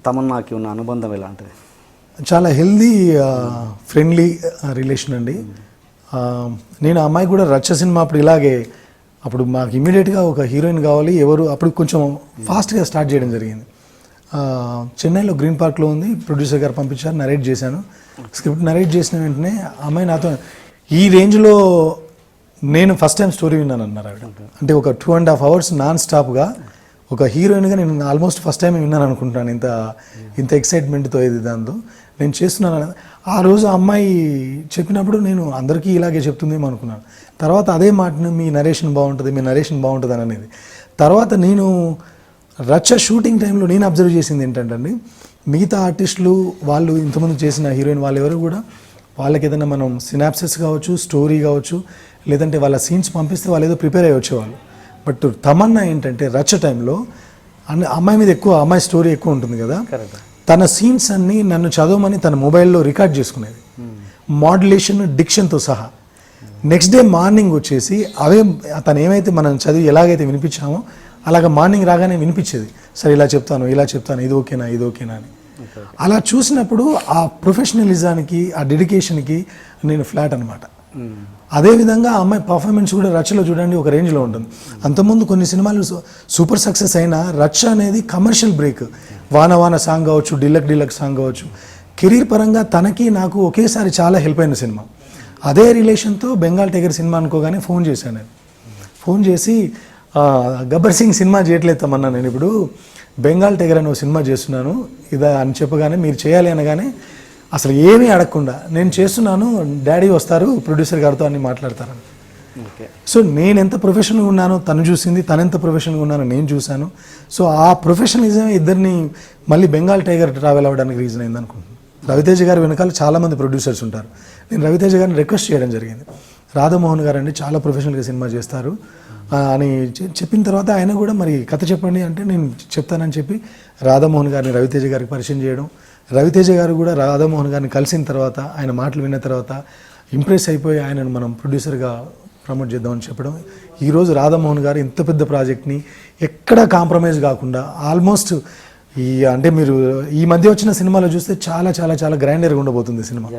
తమన్నాకి ఉన్న అనుబంధం ఎలాంటిది? చాలా హెల్దీ ఫ్రెండ్లీ రిలేషన్ అండి. నేను ఆ అమ్మాయి కూడా రచ్చ సినిమా అప్పుడు ఇలాగే, అప్పుడు మాకు ఇమీడియట్గా ఒక హీరోయిన్ కావాలి ఎవరు, అప్పుడు కొంచెం ఫాస్ట్గా స్టార్ట్ చేయడం జరిగింది. చెన్నైలో గ్రీన్ పార్క్లో ఉంది, ప్రొడ్యూసర్ గారు పంపించారు, నరేట్ చేశాను. స్క్రిప్ట్ నరేట్ చేసిన వెంటనే అమ్మాయి నాతో ఈ రేంజ్లో నేను ఫస్ట్ టైం స్టోరీ విన్నాను అన్నారు ఆవిడ. అంటే ఒక 2.5 hours నాన్ స్టాప్గా ఒక హీరోయిన్గా నేను ఆల్మోస్ట్ ఫస్ట్ టైం విన్నాను అనుకుంటున్నాను. ఇంత ఎక్సైట్మెంట్తో ఇది దాంతో నేను చేస్తున్నాను. ఆ రోజు అమ్మాయి చెప్పినప్పుడు నేను అందరికీ ఇలాగే చెప్తుందేమో అనుకున్నాను. తర్వాత అదే మాటను మీ నరేషన్ బాగుంటుంది అని అనేది. తర్వాత నేను రచ్చ షూటింగ్ టైంలో నేను అబ్జర్వ్ చేసింది ఏంటంటే అండి, మిగతా ఆర్టిస్టులు వాళ్ళు ఇంతకుముందు చేసిన హీరోయిన్ వాళ్ళు ఎవరు కూడా వాళ్ళకి ఏదైనా మనం సినాప్సిస్ కావచ్చు, స్టోరీ కావచ్చు, లేదంటే వాళ్ళ సీన్స్ పంపిస్తే వాళ్ళు ఏదో ప్రిపేర్ అయ్యి వచ్చేవాళ్ళు. బట్ తమన్నా ఏంటంటే రచ్చ టైంలో అమ్మాయి మీద అమ్మాయి స్టోరీ ఎక్కువ ఉంటుంది కదా, తన సీన్స్ అన్నీ నన్ను చదవమని తన మొబైల్లో రికార్డ్ చేసుకునేది, మాడ్యులేషన్ డిక్షన్తో సహా. నెక్స్ట్ డే మార్నింగ్ వచ్చేసి అవే తను ఏమైతే మనం చదివి ఎలాగైతే వినిపించామో అలాగ మార్నింగ్ రాగానే వినిపించేది. సరే ఇలా చెప్తాను ఇది ఓకేనా అని. అలా చూసినప్పుడు ఆ ప్రొఫెషనలిజానికి ఆ డెడికేషన్కి నేను ఫ్లాట్ అనమాట. అదేవిధంగా ఆ అమ్మాయి పర్ఫార్మెన్స్ కూడా రచ్చలో చూడండి ఒక రేంజ్లో ఉంటుంది. అంతకుముందు కొన్ని సినిమాలు సూపర్ సక్సెస్ అయినా రచ్చ అనేది కమర్షియల్ బ్రేక్. వాన సాంగ్ కావచ్చు, డిలక్ సాంగ్ కావచ్చు, కెరీర్ పరంగా తనకి నాకు ఒకేసారి చాలా హెల్ప్ అయిన సినిమా. అదే రిలేషన్తో బెంగాల్ టైగర్ సినిమా అనుకోగానే ఫోన్ చేశాను. నేను ఫోన్ చేసి గబ్బర్ సింగ్ సినిమా చేయట్లేదు తమన్నా, నేను ఇప్పుడు బెంగాల్ టైగర్ అనే సినిమా చేస్తున్నాను ఇదా అని చెప్పగానే, మీరు చేయాలి అనగానే అసలు ఏమీ అడగకుండా నేను చేస్తున్నాను, డాడీ వస్తారు ప్రొడ్యూసర్ గారితో అని మాట్లాడతారని. సో నేను ఎంత ప్రొఫెషనల్గా ఉన్నానో తను చూసింది, తను ఎంత ప్రొఫెషనల్గా ఉన్నానో నేను చూశాను. సో ఆ ప్రొఫెషనలిజం ఇద్దరిని మళ్ళీ బెంగాల్ టైగర్ ట్రావెల్ అవ్వడానికి రీజన్ అయింది అనుకుంటున్నాను. రవితేజ గారి వెనకాల చాలామంది ప్రొడ్యూసర్స్ ఉంటారు. నేను రవితేజ గారిని రిక్వెస్ట్ చేయడం జరిగింది, రాధామోహన్ గారు అండి చాలా ప్రొఫెషనల్గా సినిమా చేస్తారు అని చెప్పిన తర్వాత ఆయన కూడా మరి కథ చెప్పండి అంటే నేను చెప్తానని చెప్పి రాధామోహన్ గారిని రవితేజ గారికి పరిచయం చేయడం, రవితేజ గారు కూడా రాధామోహన్ గారిని కలిసిన తర్వాత ఆయన మాటలు విన్న తర్వాత ఇంప్రెస్ అయిపోయి ఆయనను మనం ప్రొడ్యూసర్గా ప్రమోట్ చేద్దామని చెప్పడం. ఈరోజు రాధామోహన్ గారు ఇంత పెద్ద ప్రాజెక్ట్ని ఎక్కడా కాంప్రమైజ్ కాకుండా ఆల్మోస్ట్ అంటే మీరు ఈ మధ్య వచ్చిన సినిమాలో చూస్తే చాలా చాలా చాలా గ్రాండర్గా ఉండబోతుంది సినిమా.